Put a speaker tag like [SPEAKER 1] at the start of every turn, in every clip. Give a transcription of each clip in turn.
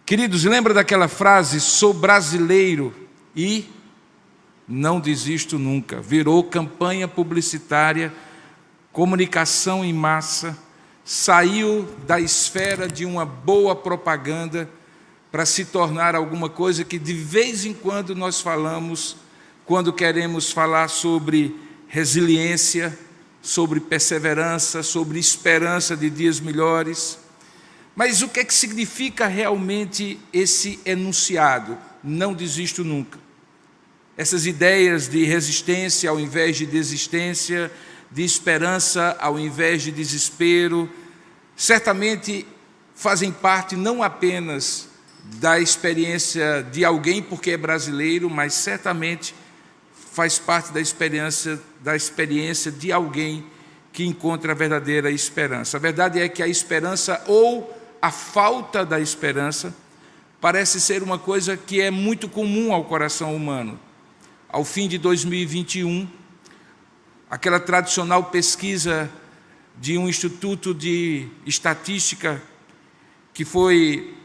[SPEAKER 1] Queridos, lembra daquela frase, sou brasileiro e não desisto nunca? Virou campanha publicitária, comunicação em massa, saiu da esfera de uma boa propaganda para se tornar alguma coisa que de vez em quando nós falamos, quando queremos falar sobre resiliência, sobre perseverança, sobre esperança de dias melhores. Mas o que é que significa realmente esse enunciado? Não desisto nunca. Essas ideias de resistência ao invés de desistência, de esperança ao invés de desespero, certamente fazem parte não apenas da experiência de alguém porque é brasileiro, mas certamente faz parte da experiência de alguém que encontra a verdadeira esperança. A verdade é que a esperança ou a falta da esperança parece ser uma coisa que é muito comum ao coração humano. Ao fim de 2021, aquela tradicional pesquisa de um instituto de estatística que foi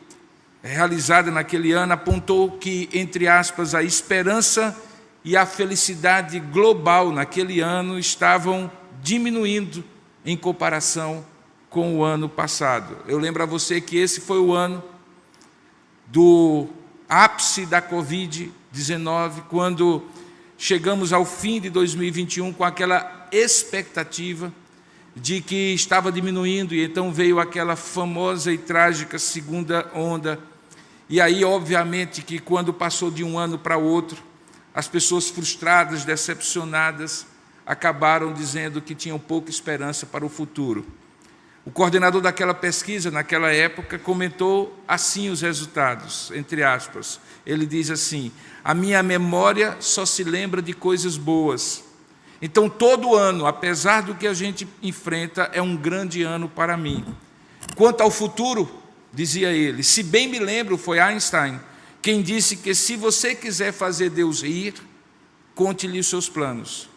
[SPEAKER 1] realizada naquele ano apontou que, entre aspas, a esperança e a felicidade global naquele ano estavam diminuindo em comparação com o ano passado. Eu lembro a você que esse foi o ano do ápice da Covid-19, quando chegamos ao fim de 2021 com aquela expectativa de que estava diminuindo, e então veio aquela famosa e trágica segunda onda. E aí, obviamente, que quando passou de um ano para o outro, as pessoas frustradas, decepcionadas, acabaram dizendo que tinham pouca esperança para o futuro. O coordenador daquela pesquisa, naquela época, comentou assim os resultados, entre aspas. Ele diz assim: a minha memória só se lembra de coisas boas. Então, todo ano, apesar do que a gente enfrenta, é um grande ano para mim. Quanto ao futuro, dizia ele, se bem me lembro, foi Einstein quem disse que se você quiser fazer Deus rir, conte-lhe os seus planos.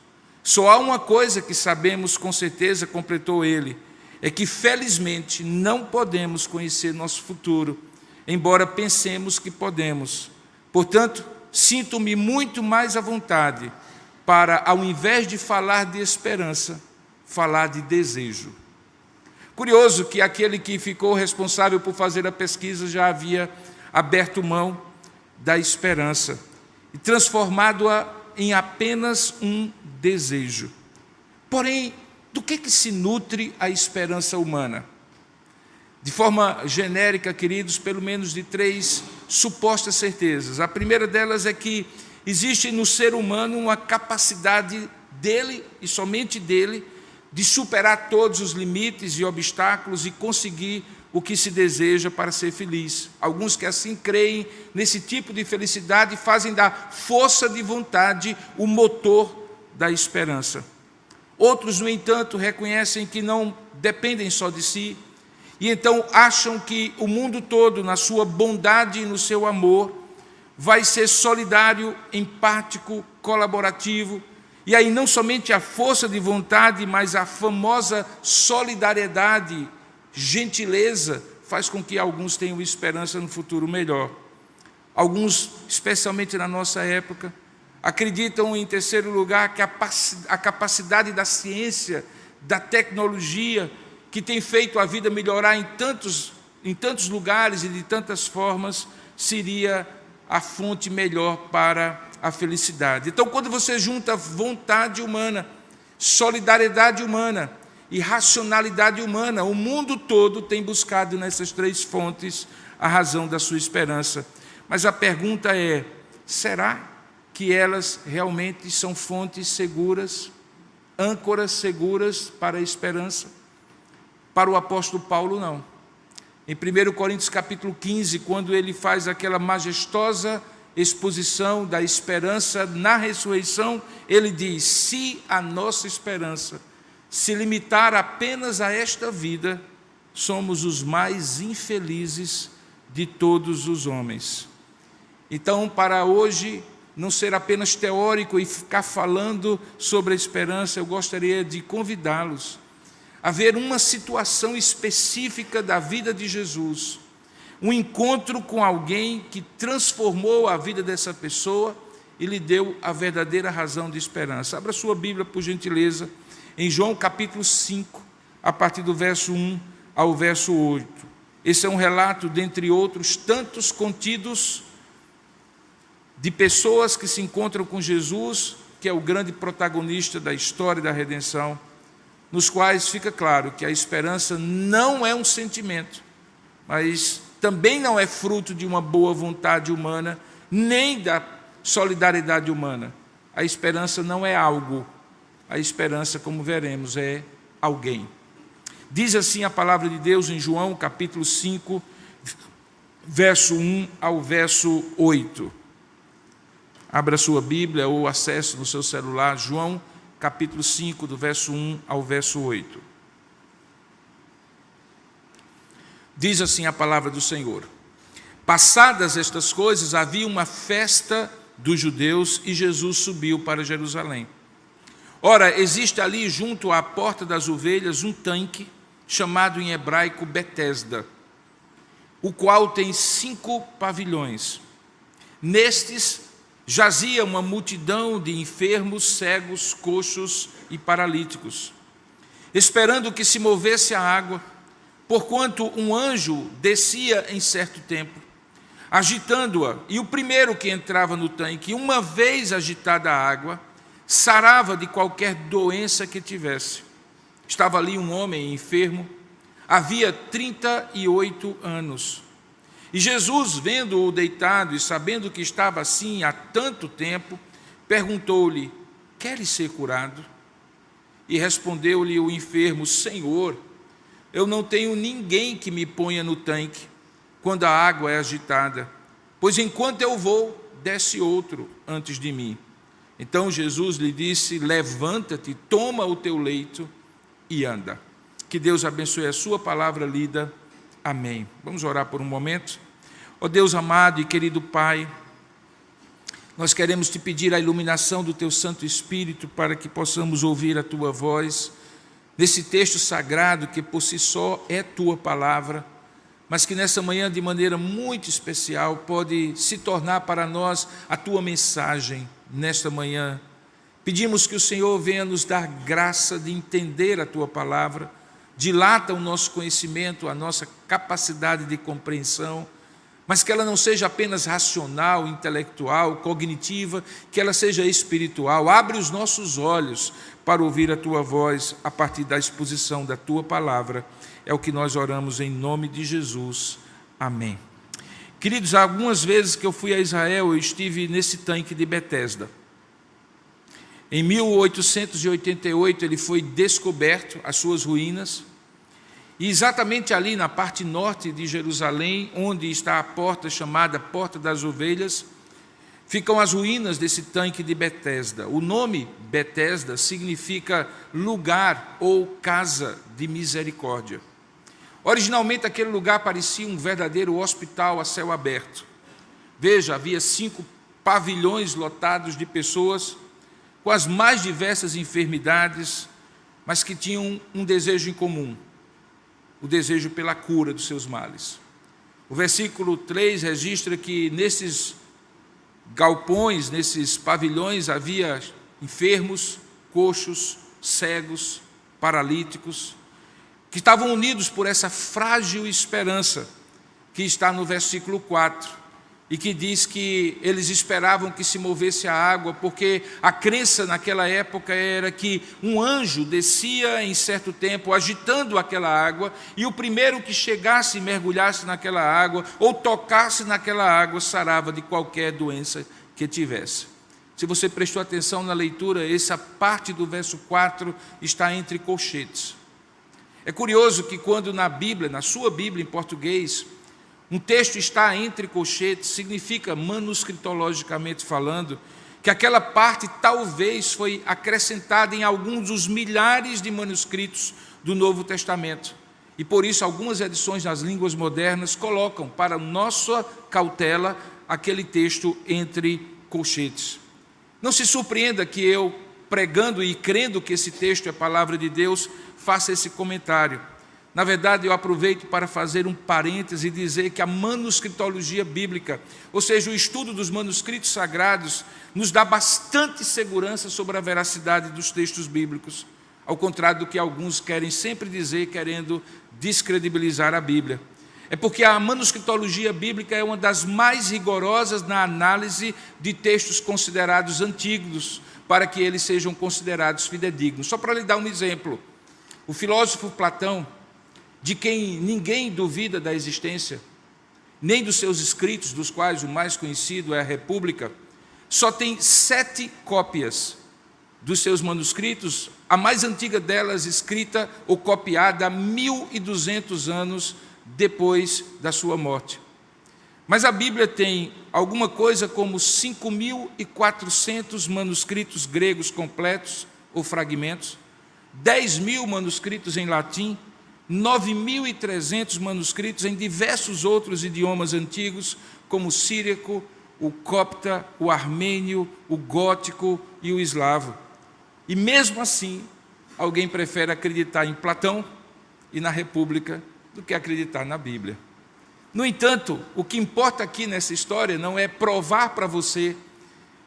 [SPEAKER 1] Só há uma coisa que sabemos com certeza, completou ele, é que felizmente não podemos conhecer nosso futuro, embora pensemos que podemos. Portanto, sinto-me muito mais à vontade para, ao invés de falar de esperança, falar de desejo. Curioso que aquele que ficou responsável por fazer a pesquisa já havia aberto mão da esperança e transformado-a em apenas um desejo. Porém, do que se nutre a esperança humana? De forma genérica, queridos, pelo menos de 3 supostas certezas. A primeira delas é que existe no ser humano uma capacidade dele, e somente dele, de superar todos os limites e obstáculos e conseguir o que se deseja para ser feliz. Alguns que assim creem nesse tipo de felicidade fazem da força de vontade o motor da esperança. Outros, no entanto, reconhecem que não dependem só de si e então acham que o mundo todo, na sua bondade e no seu amor, vai ser solidário, empático, colaborativo. E aí não somente a força de vontade, mas a famosa solidariedade, gentileza, faz com que alguns tenham esperança no futuro melhor. Alguns, especialmente na nossa época, acreditam, em terceiro lugar, que a capacidade da ciência, da tecnologia, que tem feito a vida melhorar em tantos lugares e de tantas formas, seria a fonte melhor para a felicidade. Então, quando você junta vontade humana, solidariedade humana e racionalidade humana, o mundo todo tem buscado nessas 3 fontes a razão da sua esperança. Mas a pergunta é, será que elas realmente são fontes seguras, âncoras seguras para a esperança? Para o apóstolo Paulo, não. Em 1 Coríntios capítulo 15, quando ele faz aquela majestosa exposição da esperança na ressurreição, ele diz: se a nossa esperança se limitar apenas a esta vida, somos os mais infelizes de todos os homens. Então, para hoje não ser apenas teórico e ficar falando sobre a esperança, eu gostaria de convidá-los a ver uma situação específica da vida de Jesus, um encontro com alguém que transformou a vida dessa pessoa e lhe deu a verdadeira razão de esperança. Abra sua Bíblia, por gentileza, em João capítulo 5, a partir do verso 1 ao verso 8. Esse é um relato, dentre outros tantos contidos, de pessoas que se encontram com Jesus, que é o grande protagonista da história da redenção, nos quais fica claro que a esperança não é um sentimento, mas também não é fruto de uma boa vontade humana, nem da solidariedade humana. A esperança não é algo, a esperança, como veremos, é alguém. Diz assim a palavra de Deus em João capítulo 5, verso 1 ao verso 8. Abra sua Bíblia ou acesse no seu celular, João capítulo 5, do verso 1 ao verso 8. Diz assim a palavra do Senhor: passadas estas coisas, havia uma festa dos judeus e Jesus subiu para Jerusalém. Ora, existe ali junto à porta das ovelhas um tanque, chamado em hebraico Betesda, o qual tem 5 pavilhões. Nestes jazia uma multidão de enfermos, cegos, coxos e paralíticos, esperando que se movesse a água, porquanto um anjo descia em certo tempo, agitando-a, e o primeiro que entrava no tanque, uma vez agitada a água, sarava de qualquer doença que tivesse. Estava ali um homem enfermo, havia 38 anos. E Jesus, vendo-o deitado e sabendo que estava assim há tanto tempo, perguntou-lhe: queres ser curado? E respondeu-lhe o enfermo: Senhor, eu não tenho ninguém que me ponha no tanque quando a água é agitada, pois enquanto eu vou, desce outro antes de mim. Então Jesus lhe disse: levanta-te, toma o teu leito e anda. Que Deus abençoe a sua palavra lida. Amém. Vamos orar por um momento. Ó Deus amado e querido Pai, nós queremos te pedir a iluminação do teu Santo Espírito para que possamos ouvir a tua voz nesse texto sagrado que por si só é tua palavra, mas que nessa manhã de maneira muito especial pode se tornar para nós a tua mensagem nesta manhã. Pedimos que o Senhor venha nos dar graça de entender a tua palavra, dilata o nosso conhecimento, a nossa capacidade de compreensão, mas que ela não seja apenas racional, intelectual, cognitiva, que ela seja espiritual. Abre os nossos olhos para ouvir a tua voz a partir da exposição da tua palavra. É o que nós oramos em nome de Jesus. Amém. Queridos, algumas vezes que eu fui a Israel, eu estive nesse tanque de Betesda. Em 1888 ele foi descoberto, as suas ruínas, e exatamente ali na parte norte de Jerusalém, onde está a porta chamada Porta das Ovelhas, ficam as ruínas desse tanque de Betesda. O nome Betesda significa lugar ou casa de misericórdia. Originalmente aquele lugar parecia um verdadeiro hospital a céu aberto. Veja, havia 5 pavilhões lotados de pessoas com as mais diversas enfermidades, mas que tinham um desejo em comum: o desejo pela cura dos seus males. O versículo 3 registra que nesses galpões, nesses pavilhões, havia enfermos, coxos, cegos, paralíticos, que estavam unidos por essa frágil esperança que está no versículo 4, e que diz que eles esperavam que se movesse a água, porque a crença naquela época era que um anjo descia em certo tempo agitando aquela água, e o primeiro que chegasse e mergulhasse naquela água ou tocasse naquela água sarava de qualquer doença que tivesse. Se você prestou atenção na leitura, essa parte do verso 4 está entre colchetes. É curioso que quando na Bíblia, na sua Bíblia em português, um texto está entre colchetes, significa, manuscritologicamente falando, que aquela parte talvez foi acrescentada em alguns dos milhares de manuscritos do Novo Testamento. E por isso algumas edições nas línguas modernas colocam, para nossa cautela, aquele texto entre colchetes. Não se surpreenda que eu, pregando e crendo que esse texto é palavra de Deus, faça esse comentário. Na verdade, eu aproveito para fazer um parêntese e dizer que a manuscritologia bíblica, ou seja, o estudo dos manuscritos sagrados, nos dá bastante segurança sobre a veracidade dos textos bíblicos, ao contrário do que alguns querem sempre dizer, querendo descredibilizar a Bíblia. É porque a manuscritologia bíblica é uma das mais rigorosas na análise de textos considerados antigos, para que eles sejam considerados fidedignos. Só para lhe dar um exemplo, o filósofo Platão, de quem ninguém duvida da existência, nem dos seus escritos, dos quais o mais conhecido é a República, só tem 7 cópias dos seus manuscritos, a mais antiga delas escrita ou copiada há 1200 anos depois da sua morte. Mas a Bíblia tem alguma coisa como 5.400 manuscritos gregos completos ou fragmentos, 10.000 manuscritos em latim, 9.300 manuscritos em diversos outros idiomas antigos, como o síriaco, o copta, o armênio, o gótico e o eslavo. E mesmo assim, alguém prefere acreditar em Platão e na República do que acreditar na Bíblia. No entanto, o que importa aqui nessa história não é provar para você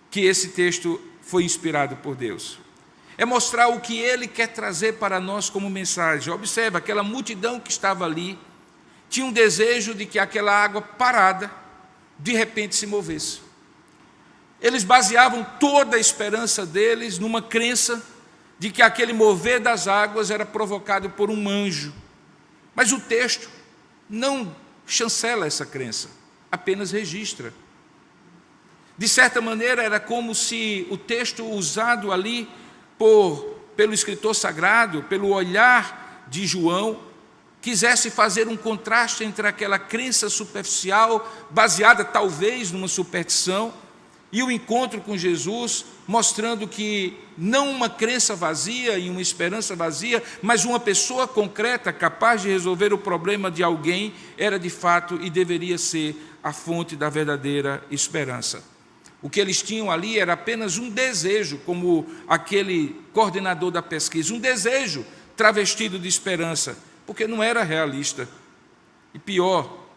[SPEAKER 1] que esse texto foi inspirado por Deus. É mostrar o que ele quer trazer para nós como mensagem. Observe, aquela multidão que estava ali tinha um desejo de que aquela água parada, de repente se movesse. Eles baseavam toda a esperança deles numa crença de que aquele mover das águas era provocado por um anjo. Mas o texto não chancela essa crença, apenas registra. De certa maneira, era como se o texto usado ali pelo escritor sagrado, pelo olhar de João, quisesse fazer um contraste entre aquela crença superficial, baseada talvez numa superstição, e o encontro com Jesus, mostrando que não uma crença vazia e uma esperança vazia, mas uma pessoa concreta, capaz de resolver o problema de alguém, era de fato e deveria ser a fonte da verdadeira esperança. O que eles tinham ali era apenas um desejo, como aquele coordenador da pesquisa, um desejo travestido de esperança, porque não era realista. E pior,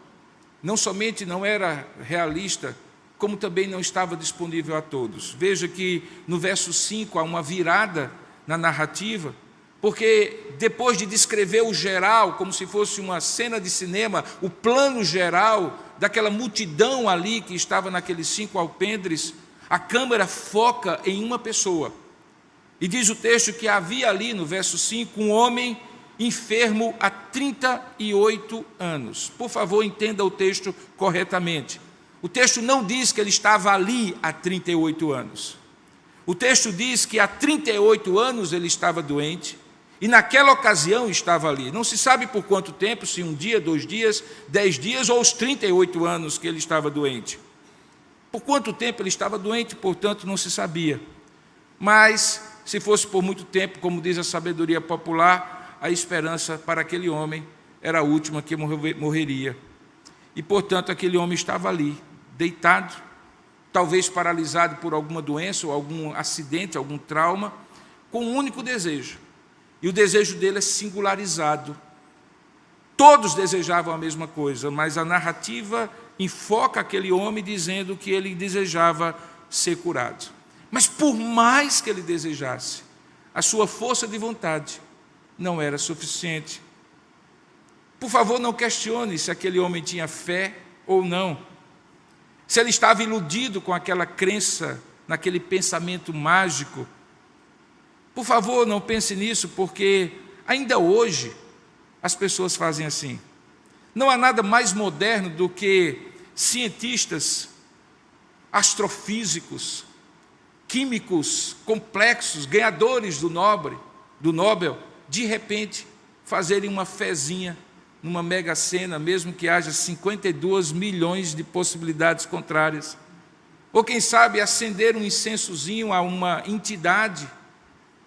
[SPEAKER 1] não somente não era realista, como também não estava disponível a todos. Veja que no verso 5 há uma virada na narrativa, porque depois de descrever o geral, como se fosse uma cena de cinema, o plano geral daquela multidão ali que estava naqueles 5 alpendres, a câmera foca em uma pessoa. E diz o texto que havia ali, no verso 5, um homem enfermo há 38 anos. Por favor, entenda o texto corretamente. O texto não diz que ele estava ali há 38 anos. O texto diz que há 38 anos ele estava doente, e naquela ocasião estava ali. Não se sabe por quanto tempo, se 1 dia, 2 dias, 10 dias ou os 38 anos que ele estava doente. Por quanto tempo ele estava doente, portanto, não se sabia. Mas, se fosse por muito tempo, como diz a sabedoria popular, a esperança para aquele homem era a última que morreria. E, portanto, aquele homem estava ali, deitado, talvez paralisado por alguma doença ou algum acidente, algum trauma, com um único desejo. E o desejo dele é singularizado. Todos desejavam a mesma coisa, mas a narrativa enfoca aquele homem dizendo que ele desejava ser curado. Mas por mais que ele desejasse, a sua força de vontade não era suficiente. Por favor, não questione se aquele homem tinha fé ou não. Se ele estava iludido com aquela crença, naquele pensamento mágico. Por favor, não pense nisso, porque ainda hoje as pessoas fazem assim. Não há nada mais moderno do que cientistas, astrofísicos, químicos complexos, ganhadores do Nobel, de repente fazerem uma fezinha numa mega sena, mesmo que haja 52 milhões de possibilidades contrárias. Ou quem sabe acender um incensozinho a uma entidade,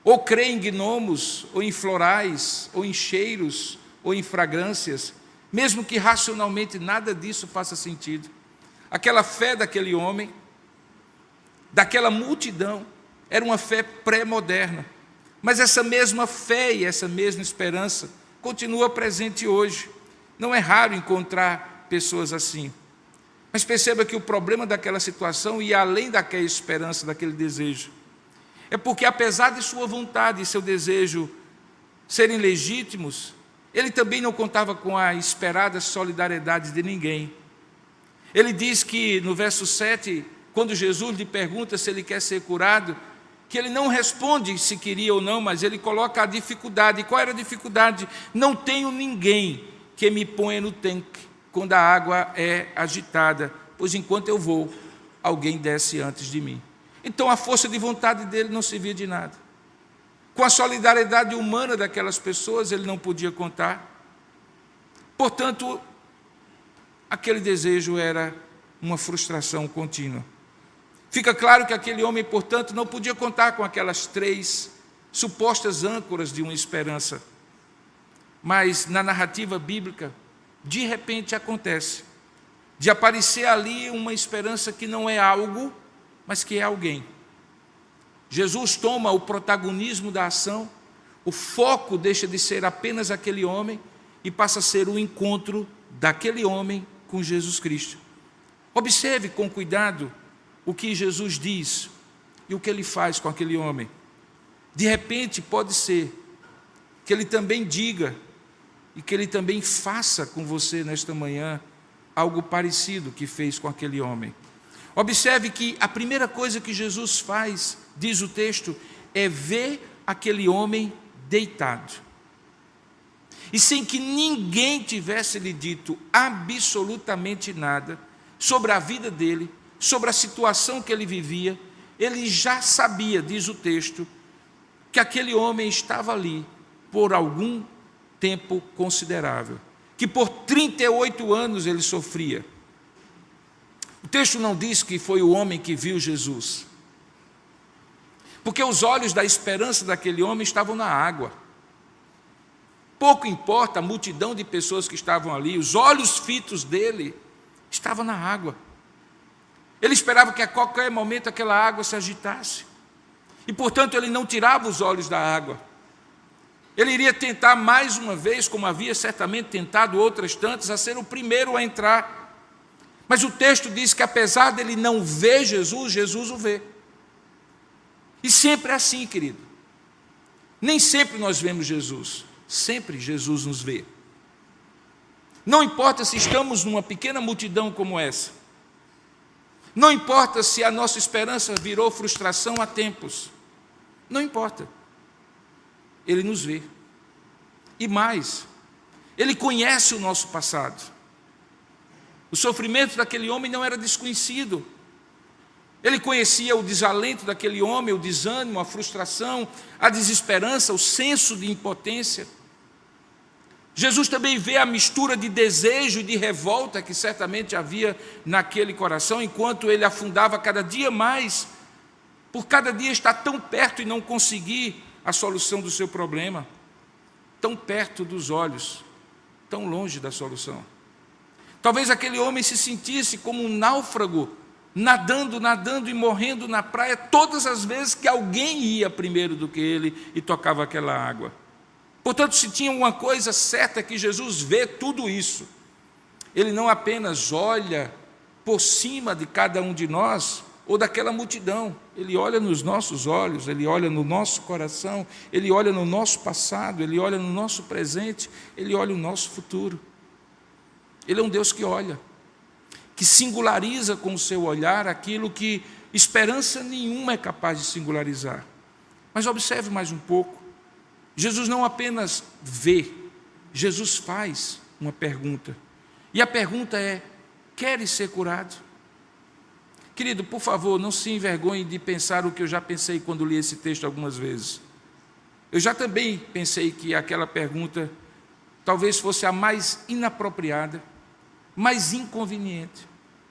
[SPEAKER 1] ou crer em gnomos, ou em florais, ou em cheiros, ou em fragrâncias, mesmo que racionalmente nada disso faça sentido. Aquela fé daquele homem, daquela multidão, era uma fé pré-moderna. Mas essa mesma fé e essa mesma esperança continua presente hoje. Não é raro encontrar pessoas assim. Mas perceba que o problema daquela situação ia além daquela esperança, daquele desejo. É porque, apesar de sua vontade e seu desejo serem legítimos, ele também não contava com a esperada solidariedade de ninguém. Ele diz que, no verso 7, quando Jesus lhe pergunta se ele quer ser curado, que ele não responde se queria ou não, mas ele coloca a dificuldade. E qual era a dificuldade? Não tenho ninguém que me ponha no tanque quando a água é agitada, pois enquanto eu vou, alguém desce antes de mim. Então a força de vontade dele não servia de nada. Com a solidariedade humana daquelas pessoas, ele não podia contar. Portanto, aquele desejo era uma frustração contínua. Fica claro que aquele homem, portanto, não podia contar com aquelas 3 supostas âncoras de uma esperança. Mas na narrativa bíblica, de repente acontece de aparecer ali uma esperança que não é algo, mas que é alguém. Jesus toma o protagonismo da ação, o foco deixa de ser apenas aquele homem e passa a ser o encontro daquele homem com Jesus Cristo. Observe com cuidado o que Jesus diz e o que ele faz com aquele homem. De repente pode ser que ele também diga e que ele também faça com você nesta manhã algo parecido que fez com aquele homem. Observe que a primeira coisa que Jesus faz, diz o texto, é ver aquele homem deitado. E sem que ninguém tivesse lhe dito absolutamente nada sobre a vida dele, sobre a situação que ele vivia, ele já sabia, diz o texto, que aquele homem estava ali por algum tempo considerável, que por 38 anos ele sofria. O texto não diz que foi o homem que viu Jesus, porque os olhos da esperança daquele homem estavam na água. Pouco importa a multidão de pessoas que estavam ali, os olhos fitos dele estavam na água. Ele esperava que a qualquer momento aquela água se agitasse, e portanto ele não tirava os olhos da água. Ele iria tentar mais uma vez, como havia certamente tentado outras tantas, a ser o primeiro a entrar. Mas o texto diz que apesar dele não ver Jesus, Jesus o vê. E sempre é assim, querido. Nem sempre nós vemos Jesus, sempre Jesus nos vê. Não importa se estamos numa pequena multidão como essa. Não importa se a nossa esperança virou frustração há tempos. Não importa. Ele nos vê. E mais, ele conhece o nosso passado. O sofrimento daquele homem não era desconhecido. Ele conhecia o desalento daquele homem, o desânimo, a frustração, a desesperança, o senso de impotência. Jesus também vê a mistura de desejo e de revolta que certamente havia naquele coração, enquanto ele afundava cada dia mais, por cada dia estar tão perto e não conseguir a solução do seu problema, tão perto dos olhos, tão longe da solução. Talvez aquele homem se sentisse como um náufrago, nadando e morrendo na praia todas as vezes que alguém ia primeiro do que ele e tocava aquela água. Portanto, se tinha uma coisa certa, que Jesus vê tudo isso. Ele não apenas olha por cima de cada um de nós, ou daquela multidão, ele olha nos nossos olhos, ele olha no nosso coração, ele olha no nosso passado, ele olha no nosso presente, ele olha o nosso futuro. Ele é um Deus que olha, que singulariza com o seu olhar aquilo que esperança nenhuma é capaz de singularizar. Mas observe mais um pouco, Jesus não apenas vê, Jesus faz uma pergunta, e a pergunta é: queres ser curado? Querido, por favor, não se envergonhe de pensar o que eu já pensei quando li esse texto algumas vezes. Eu já também pensei que aquela pergunta talvez fosse a mais inapropriada, mais inconveniente,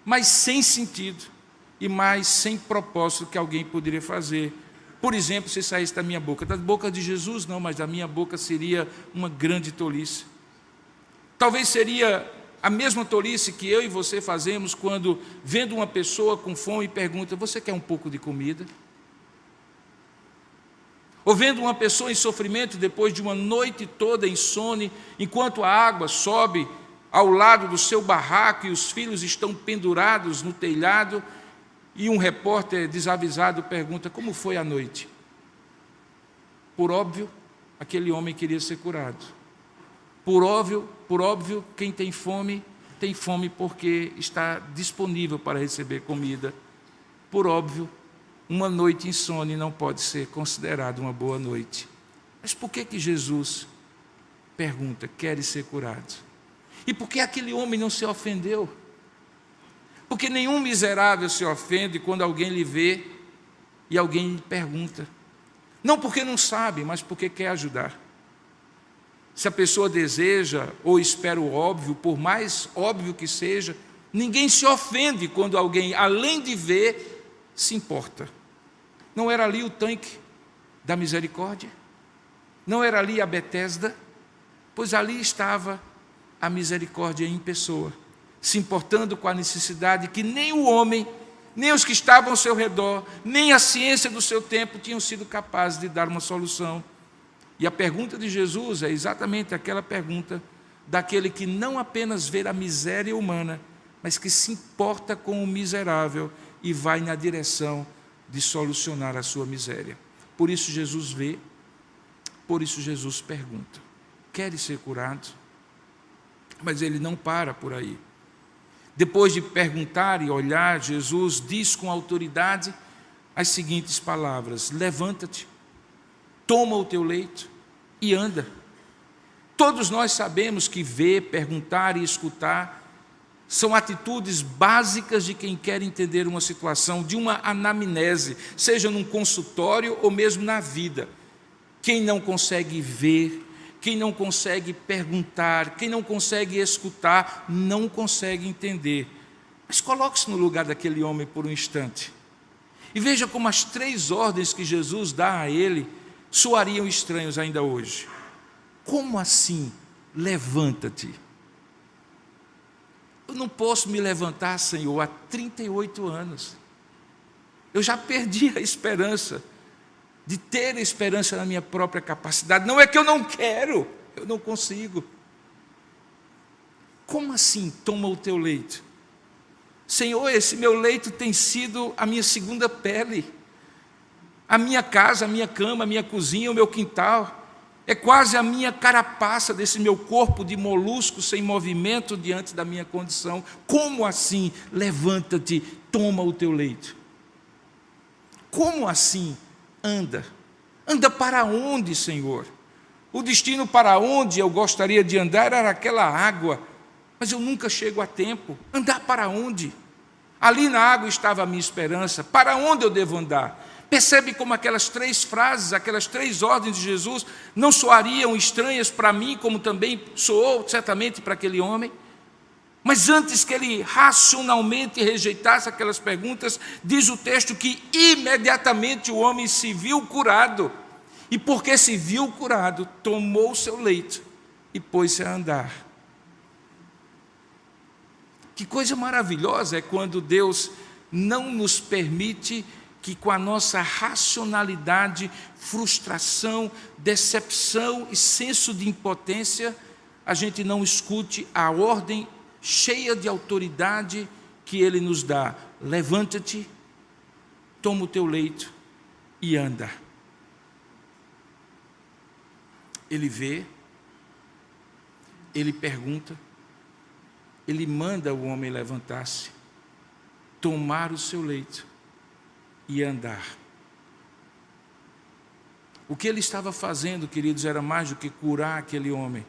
[SPEAKER 1] mais sem sentido e mais sem propósito que alguém poderia fazer. Por exemplo, se saísse da minha boca. Da boca de Jesus não, mas da minha boca seria uma grande tolice. Talvez seria a mesma tolice que eu e você fazemos quando, vendo uma pessoa com fome, pergunta: você quer um pouco de comida? ou vendo uma pessoa em sofrimento depois de uma noite toda insone, enquanto a água sobe ao lado do seu barraco e os filhos estão pendurados no telhado, e um repórter desavisado pergunta: como foi a noite? Por óbvio, aquele homem queria ser curado. Por óbvio, quem tem fome porque está disponível para receber comida. Por óbvio, uma noite insone não pode ser considerada uma boa noite. Mas por que Jesus pergunta: queres ser curado? E por que aquele homem não se ofendeu? Porque nenhum miserável se ofende quando alguém lhe vê e alguém lhe pergunta. Não porque não sabe, mas porque quer ajudar. Se a pessoa deseja ou espera o óbvio, por mais óbvio que seja, ninguém se ofende quando alguém, além de ver, se importa. Não era ali o tanque da misericórdia? Não era ali a Betesda? Pois ali estava a misericórdia em pessoa, se importando com a necessidade que nem o homem, nem os que estavam ao seu redor, nem a ciência do seu tempo tinham sido capazes de dar uma solução. E a pergunta de Jesus é exatamente aquela pergunta daquele que não apenas vê a miséria humana, mas que se importa com o miserável e vai na direção de solucionar a sua miséria. Por isso Jesus vê, por isso Jesus pergunta: queres ser curado? Mas ele não para por aí. Depois de perguntar e olhar, Jesus diz com autoridade as seguintes palavras: levanta-te, toma o teu leito e anda. Todos nós sabemos que ver, perguntar e escutar são atitudes básicas de quem quer entender uma situação, de uma anamnese, seja num consultório ou mesmo na vida. Quem não consegue ver, quem não consegue perguntar, quem não consegue escutar, não consegue entender. Mas coloque-se no lugar daquele homem por um instante e veja como as 3 ordens que Jesus dá a ele soariam estranhos ainda hoje. Como assim? Levanta-te. Eu não posso me levantar, Senhor, há 38 anos. Eu já perdi a esperança de ter esperança na minha própria capacidade. Não é que eu não quero, eu não consigo. Como assim, toma o teu leito? Senhor, esse meu leito tem sido a minha segunda pele. A minha casa, a minha cama, a minha cozinha, o meu quintal. É quase a minha carapaça desse meu corpo de molusco sem movimento diante da minha condição. Como assim? Levanta-te, toma o teu leito. Como assim? Anda. Anda para onde, Senhor? O destino para onde eu gostaria de andar era aquela água, mas eu nunca chego a tempo. Andar para onde? Ali na água estava a minha esperança. Para onde eu devo andar? Percebe como aquelas 3 frases, aquelas 3 ordens de Jesus não soariam estranhas para mim, como também soou certamente para aquele homem? Mas antes que ele racionalmente rejeitasse aquelas perguntas, diz o texto que imediatamente o homem se viu curado. E porque se viu curado, tomou o seu leito e pôs-se a andar. Que coisa maravilhosa é quando Deus não nos permite que com a nossa racionalidade, frustração, decepção e senso de impotência, a gente não escute a ordem cheia de autoridade que Ele nos dá. Levanta-te, toma o teu leito e anda. Ele vê, ele pergunta, ele manda o homem levantar-se, tomar o seu leito e andar. O que ele estava fazendo, queridos, era mais do que curar aquele homem.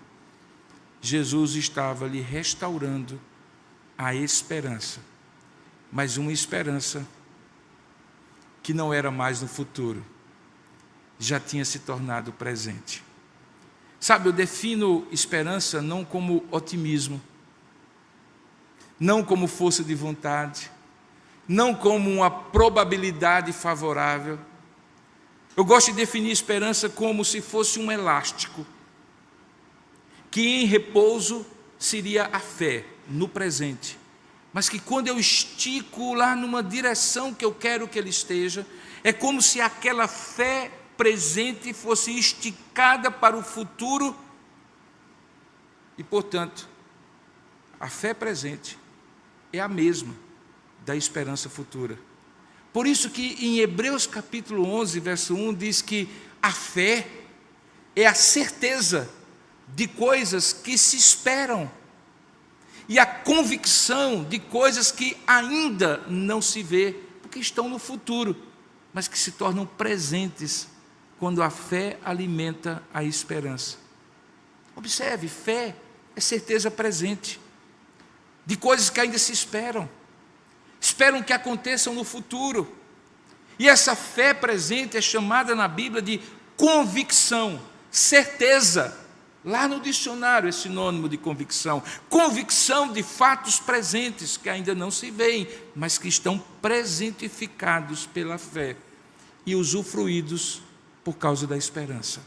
[SPEAKER 1] Jesus estava lhe restaurando a esperança, mas uma esperança que não era mais no futuro, já tinha se tornado presente. Sabe, eu defino esperança não como otimismo, não como força de vontade, não como uma probabilidade favorável. Eu gosto de definir esperança como se fosse um elástico, que em repouso seria a fé, no presente, mas que quando eu estico lá numa direção que eu quero que ele esteja, é como se aquela fé presente fosse esticada para o futuro e, portanto, a fé presente é a mesma da esperança futura. Por isso que em Hebreus capítulo 11, verso 1, diz que a fé é a certeza de coisas que se esperam e a convicção de coisas que ainda não se vê, porque estão no futuro, mas que se tornam presentes quando a fé alimenta a esperança. Observe, fé é certeza presente de coisas que ainda se esperam que aconteçam no futuro. E essa fé presente é chamada na Bíblia de convicção, certeza. Lá no dicionário é sinônimo de convicção. Convicção de fatos presentes que ainda não se veem, mas que estão presentificados pela fé e usufruídos por causa da esperança.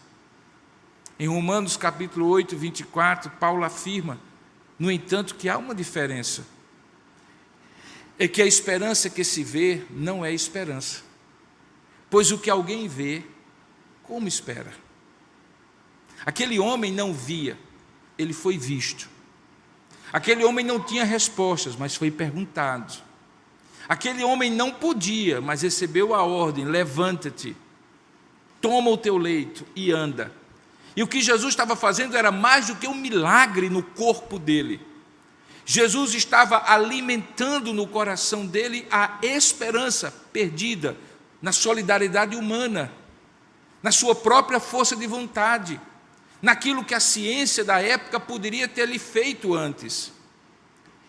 [SPEAKER 1] Em Romanos capítulo 8, 24, Paulo afirma, no entanto, que há uma diferença. É que a esperança que se vê não é esperança. Pois o que alguém vê, como espera? Aquele homem não via, ele foi visto. Aquele homem não tinha respostas, mas foi perguntado. Aquele homem não podia, mas recebeu a ordem: levanta-te, toma o teu leito e anda. E o que Jesus estava fazendo era mais do que um milagre no corpo dele. Jesus estava alimentando no coração dele a esperança perdida na solidariedade humana, na sua própria força de vontade, naquilo que a ciência da época poderia ter lhe feito antes.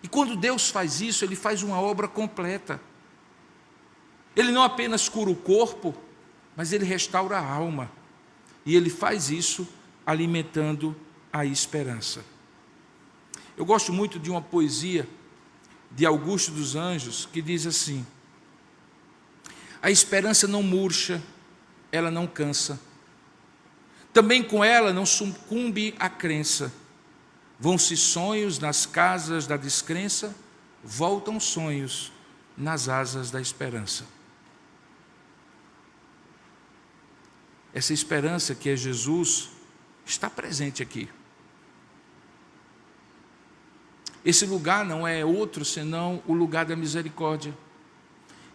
[SPEAKER 1] E quando Deus faz isso, Ele faz uma obra completa. Ele não apenas cura o corpo, mas Ele restaura a alma. E Ele faz isso alimentando a esperança. Eu gosto muito de uma poesia de Augusto dos Anjos, que diz assim: a esperança não murcha, ela não cansa. Também com ela não sucumbe a crença. Vão-se sonhos nas casas da descrença, voltam sonhos nas asas da esperança. Essa esperança que é Jesus está presente aqui. Esse lugar não é outro senão o lugar da misericórdia.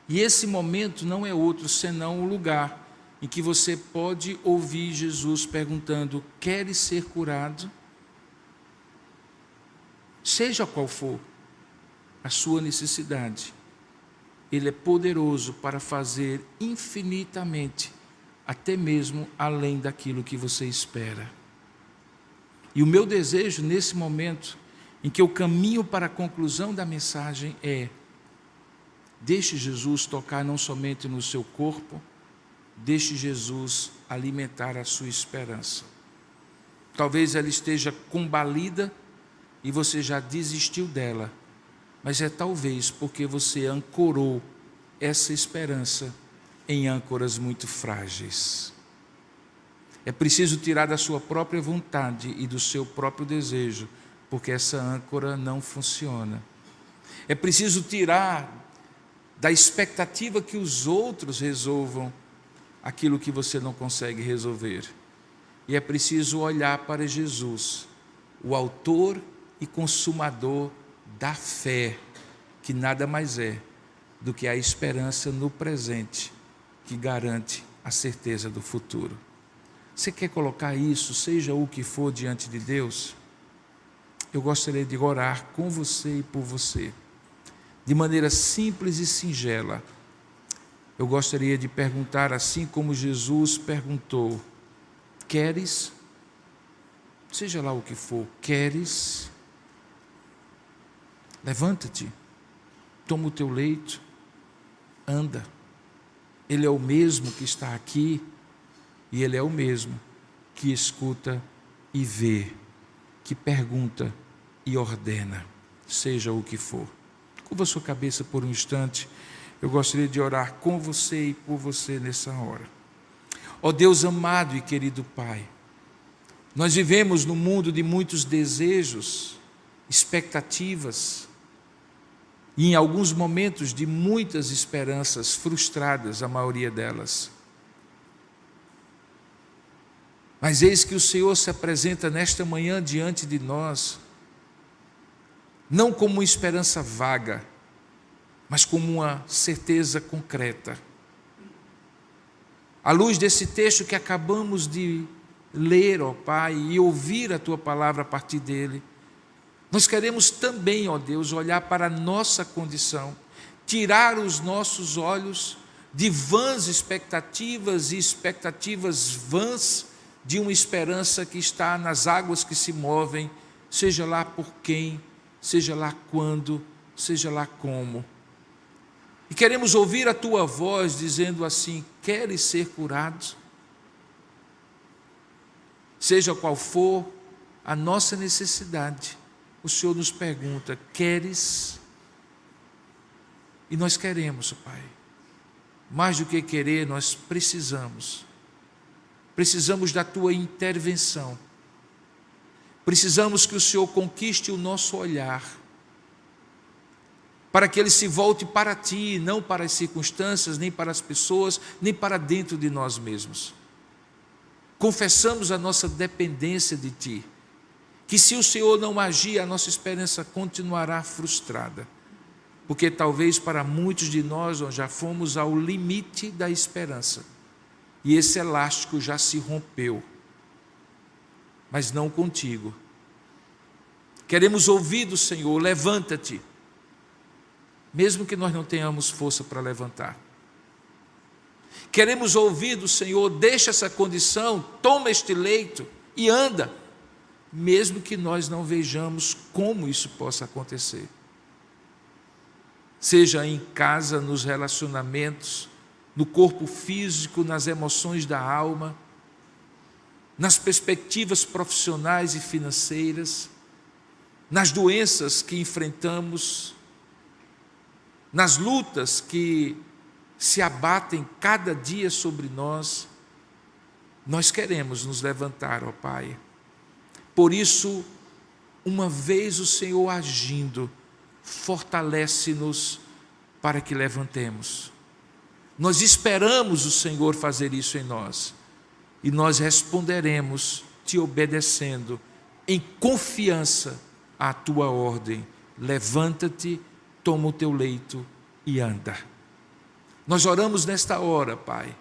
[SPEAKER 1] E esse momento não é outro senão o lugar em que você pode ouvir Jesus perguntando: queres ser curado? Seja qual for a sua necessidade, Ele é poderoso para fazer infinitamente, até mesmo além daquilo que você espera. E o meu desejo nesse momento, em que eu caminho para a conclusão da mensagem, é: deixe Jesus tocar não somente no seu corpo, deixe Jesus alimentar a sua esperança. Talvez ela esteja combalida e você já desistiu dela, mas é talvez porque você ancorou essa esperança em âncoras muito frágeis. É preciso tirar da sua própria vontade e do seu próprio desejo, porque essa âncora não funciona. É preciso tirar da expectativa que os outros resolvam aquilo que você não consegue resolver. E é preciso olhar para Jesus, o autor e consumador da fé, que nada mais é do que a esperança no presente, que garante a certeza do futuro. Você quer colocar isso, seja o que for, diante de Deus? Eu gostaria de orar com você e por você, de maneira simples e singela. Eu gostaria de perguntar, assim como Jesus perguntou: queres? Seja lá o que for, queres? Levanta-te, toma o teu leito, anda. Ele é o mesmo que está aqui, e Ele é o mesmo que escuta e vê, que pergunta e ordena, seja o que for. Curva sua cabeça por um instante. Eu gostaria de orar com você e por você nessa hora. Ó Deus amado e querido Pai, nós vivemos num mundo de muitos desejos, expectativas, e em alguns momentos de muitas esperanças frustradas, a maioria delas. Mas eis que o Senhor se apresenta nesta manhã diante de nós, não como uma esperança vaga, mas como uma certeza concreta. À luz desse texto que acabamos de ler, ó Pai, e ouvir a Tua palavra a partir dele, nós queremos também, ó Deus, olhar para a nossa condição, tirar os nossos olhos de vãs expectativas e expectativas vãs de uma esperança que está nas águas que se movem, seja lá por quem, seja lá quando, seja lá como. E queremos ouvir a Tua voz dizendo assim: queres ser curado? Seja qual for a nossa necessidade, o Senhor nos pergunta: queres? E nós queremos, Pai. Mais do que querer, nós precisamos da Tua intervenção. Precisamos que o Senhor conquiste o nosso olhar, para que ele se volte para Ti, não para as circunstâncias, nem para as pessoas, nem para dentro de nós mesmos. Confessamos a nossa dependência de Ti, que se o Senhor não agir, a nossa esperança continuará frustrada, porque talvez para muitos de nós já fomos ao limite da esperança, e esse elástico já se rompeu, mas não contigo. Queremos ouvir do Senhor: levanta-te, mesmo que nós não tenhamos força para levantar. Queremos ouvir do Senhor: deixa essa condição, toma este leito e anda, mesmo que nós não vejamos como isso possa acontecer. Seja em casa, nos relacionamentos, no corpo físico, nas emoções da alma, nas perspectivas profissionais e financeiras, nas doenças que enfrentamos, nas lutas que se abatem cada dia sobre nós, nós queremos nos levantar, ó Pai. Por isso, uma vez o Senhor agindo, fortalece-nos para que levantemos. Nós esperamos o Senhor fazer isso em nós, e nós responderemos Te obedecendo, em confiança à Tua ordem: levanta-te, toma o teu leito e anda. Nós oramos nesta hora, Pai,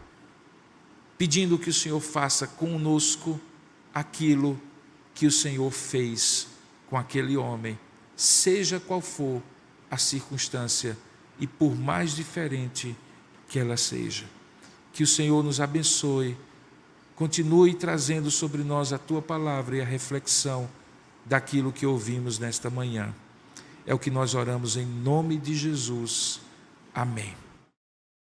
[SPEAKER 1] pedindo que o Senhor faça conosco aquilo que o Senhor fez com aquele homem, seja qual for a circunstância e por mais diferente que ela seja. Que o Senhor nos abençoe, continue trazendo sobre nós a Tua palavra e a reflexão daquilo que ouvimos nesta manhã. É o que nós oramos em nome de Jesus. Amém.